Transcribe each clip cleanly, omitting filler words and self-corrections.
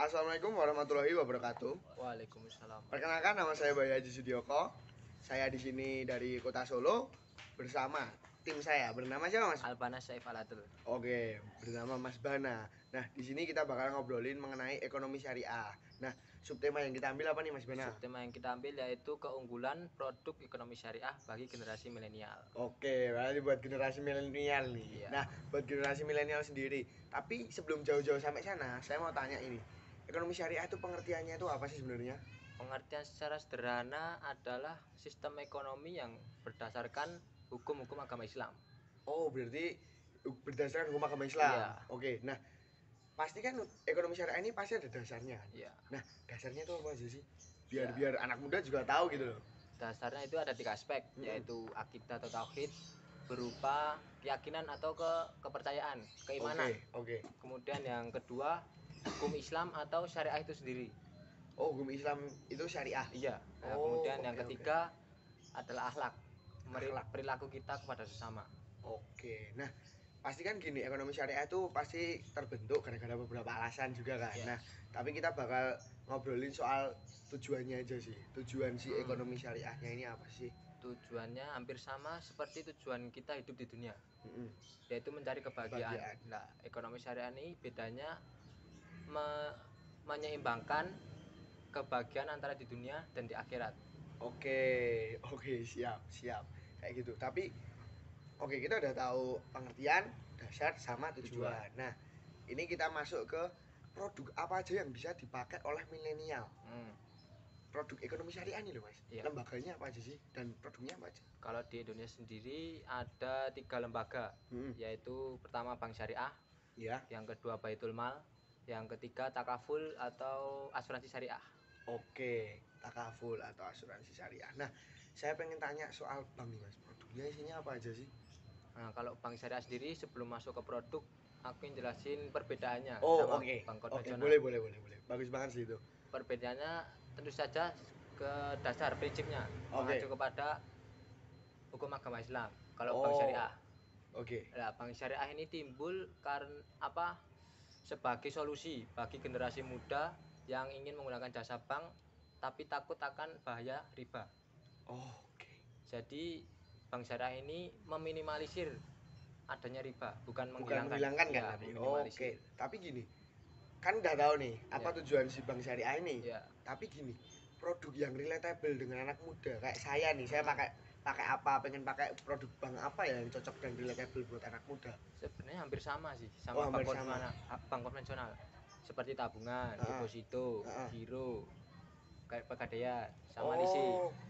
Assalamualaikum warahmatullahi wabarakatuh. Waalaikumsalam. Perkenalkan, nama saya Bayu Haji Sudioko. Saya di sini dari Kota Solo bersama tim saya. Bernama siapa, Mas? Albana Saif Alatul. Oke, bernama Mas Bana. Nah, di sini kita bakal ngobrolin mengenai ekonomi syariah. Nah, subtema yang kita ambil apa nih, Mas Bana? Subtema yang kita ambil yaitu keunggulan produk ekonomi syariah bagi generasi milenial. Oke, berarti buat generasi milenial nih. Iya. Nah, buat generasi milenial sendiri. Tapi sebelum jauh-jauh sampai sana, saya mau tanya ini. Ekonomi syariah itu pengertiannya itu apa sih sebenarnya? Pengertian secara sederhana adalah sistem ekonomi yang berdasarkan hukum-hukum agama Islam. Oh, berarti berdasarkan hukum agama Islam. Iya. Oke, nah pasti kan ekonomi syariah ini pasti ada dasarnya kan? Iya. Nah, dasarnya itu apa aja sih? Biar Iya. biar anak muda juga tahu gitu loh. Dasarnya itu ada 3 aspek, yaitu akidah atau tauhid berupa keyakinan atau kepercayaan, keimanan. Oke. Kemudian yang kedua, hukum Islam atau syariah itu sendiri. Oh, hukum Islam itu syariah. Iya. Nah, Oh, kemudian yang ketiga adalah akhlak, Akhlak. perilaku kita kepada sesama. Oke. Nah, pasti kan gini, ekonomi syariah itu pasti terbentuk gara-gara beberapa alasan juga kan. Yes. Nah, tapi kita bakal ngobrolin soal tujuannya aja sih. Tujuan si ekonomi syariahnya ini apa sih? Tujuannya hampir sama seperti tujuan kita hidup di dunia, Mm-mm. yaitu mencari kebahagiaan. Kebahagiaan. Nah, ekonomi syariah ini bedanya menyeimbangkan kebahagiaan antara di dunia dan di akhirat. Oke, siap. Kayak gitu. Tapi oke, kita udah tahu pengertian, dasar sama tujuan. Nah, ini kita masuk ke produk apa aja yang bisa dipakai oleh milenial. Produk ekonomi syariah ini loh, Mas. Iya. Lembaganya apa aja sih dan produknya apa aja? Kalau di Indonesia sendiri ada 3 lembaga, yaitu pertama Bank Syariah, Iya. yang kedua Baitul Mal, yang ketiga Takaful atau asuransi syariah. Oke, takaful atau asuransi syariah. Nah, saya pengen tanya soal bank nih, Mas. Produknya isinya apa aja sih? Nah, kalau Bank Syariah sendiri sebelum masuk ke produk, aku jelasin perbedaannya Oh, sama oke. bank Oke, konvensional. boleh. Bagus banget sih itu. Perbedaannya tentu saja ke dasar prinsipnya, mengacu kepada hukum agama Islam. Kalau Bank Syariah. Oke. Nah, Bank Syariah ini timbul karena apa? Sebagai solusi bagi generasi muda yang ingin menggunakan jasa bank tapi takut akan bahaya riba. Oke. Jadi Bank Syariah ini meminimalisir adanya riba, bukan menghilangkan kan ya, tapi. meminimalisir. Oke, tapi gini. Kan udah tahu nih apa Ya. tujuan si bank syariah ini. Ya. Tapi gini, produk yang relatable dengan anak muda kayak saya nih, saya pakai apa, pengen pakai produk bank apa ya yang cocok dan relatable buat anak muda. Sebenarnya hampir sama sih sama bank konvensional. Seperti tabungan, deposito, giro, kayak pegadaian, sama lisi.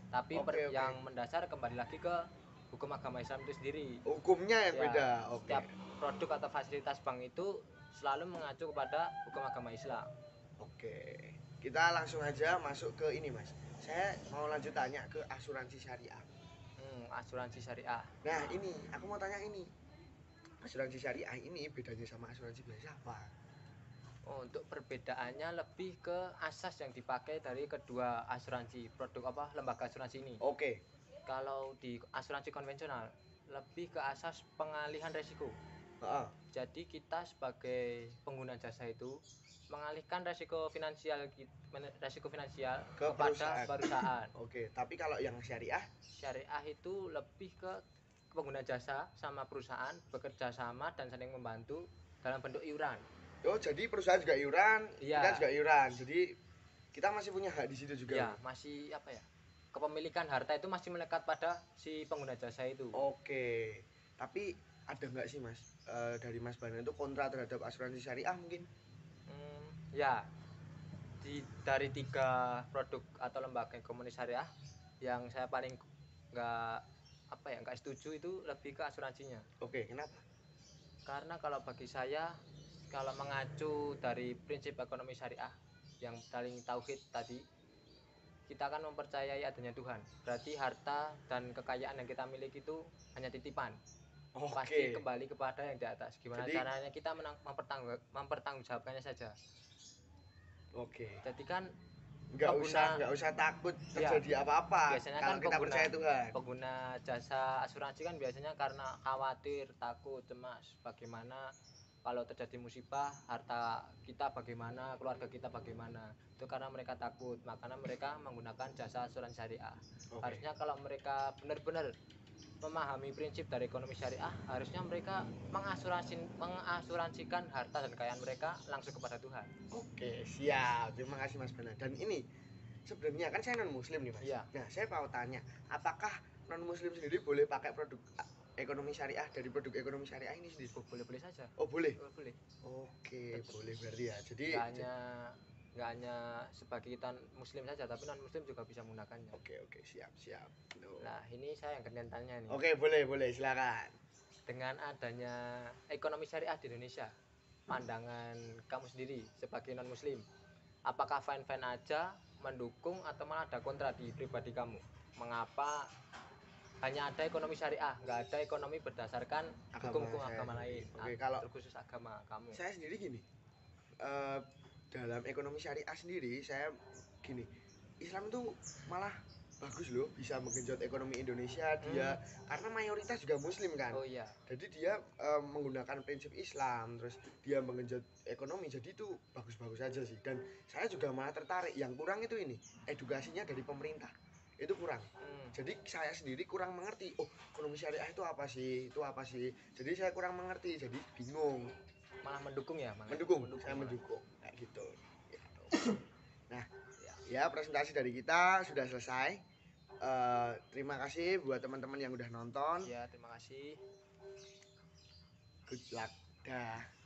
Tapi yang mendasar kembali lagi ke hukum agama Islam itu sendiri. Hukumnya yang beda. Setiap produk atau fasilitas bank itu selalu mengacu kepada hukum agama Islam. Oke, kita langsung aja masuk ke ini, Mas. Saya mau lanjut tanya ke asuransi syariah. Asuransi syariah. Nah, ini aku mau tanya ini. Asuransi syariah ini bedanya sama asuransi biasa apa? Untuk perbedaannya lebih ke asas yang dipakai dari kedua asuransi, produk apa, lembaga asuransi ini. Oke. Kalau di asuransi konvensional lebih ke asas pengalihan resiko. Jadi kita sebagai pengguna jasa itu mengalihkan resiko finansial kepada perusahaan. Oke, tapi kalau yang syariah itu lebih ke pengguna jasa sama perusahaan bekerja sama dan saling membantu dalam bentuk iuran. Oh, jadi perusahaan juga iuran, kita juga iuran. Jadi kita masih punya hak di situ juga. Ya, masih apa ya? Kepemilikan harta itu masih melekat pada si pengguna jasa itu. Oke. Tapi ada nggak sih, Mas, dari Mas Bana itu kontra terhadap asuransi syariah mungkin? Ya. Dari 3 produk atau lembaga ekonomi syariah yang saya paling nggak setuju itu lebih ke asuransinya. Oke, kenapa? Karena kalau bagi saya, kalau mengacu dari prinsip ekonomi syariah yang paling tauhid tadi, kita akan mempercayai adanya Tuhan. Berarti harta dan kekayaan yang kita miliki itu hanya titipan. Pasti kembali kepada yang di atas. Gimana caranya kita mempertanggungjawabkannya saja. Oke. Jadi kan nggak usah takut terjadi apa-apa. Biasanya kalau kan kita percaya Tuhan. Pengguna jasa asuransi kan biasanya karena khawatir, takut, cemas, bagaimana kalau terjadi musibah harta kita bagaimana, keluarga kita bagaimana. Itu karena mereka takut, makanya mereka menggunakan jasa asuransi syariah. Oke. Harusnya kalau mereka benar-benar memahami prinsip dari ekonomi syariah, harusnya mereka mengasuransikan harta dan kekayaan mereka langsung kepada Tuhan. Oke, siap. Terima kasih Mas Bana. Dan ini sebenarnya kan saya non muslim nih Mas. Iya. Nah, saya mau tanya, apakah non muslim sendiri boleh pakai produk ekonomi syariah dari produk ekonomi syariah ini sendiri? Oh, boleh-boleh saja. Oh, boleh. Oh, boleh. Oke, Betul. boleh berarti ya. Jadi Nggak hanya sebagai kita muslim saja, tapi non muslim juga bisa menggunakannya. oke, siap. No. Nah, ini saya yang akan tanya nih. Oke, boleh, silakan. Dengan adanya ekonomi syariah di Indonesia, pandangan kamu sendiri sebagai non muslim, apakah fine-fine aja, mendukung, atau malah ada kontra di pribadi kamu? Mengapa hanya ada ekonomi syariah, nggak ada ekonomi berdasarkan hukum-hukum agama lain? Oke, kalau terkhusus agama kamu. saya sendiri gini, dalam ekonomi syariah sendiri saya gini, Islam itu malah bagus loh, bisa menggenjot ekonomi Indonesia. Dia karena mayoritas juga muslim kan. Oh iya. Jadi dia menggunakan prinsip Islam, terus dia menggenjot ekonomi, jadi itu bagus-bagus aja sih. Dan saya juga malah tertarik. Yang kurang itu ini, edukasinya dari pemerintah itu kurang. Jadi saya sendiri kurang mengerti, oh ekonomi syariah itu apa sih, jadi saya kurang mengerti, jadi bingung. Malah mendukung ya? Mendukung, saya mendukung kayak gitu. Nah, ya presentasi dari kita sudah selesai. Terima kasih buat teman-teman yang udah nonton. Ya, terima kasih. Good luck. Dah.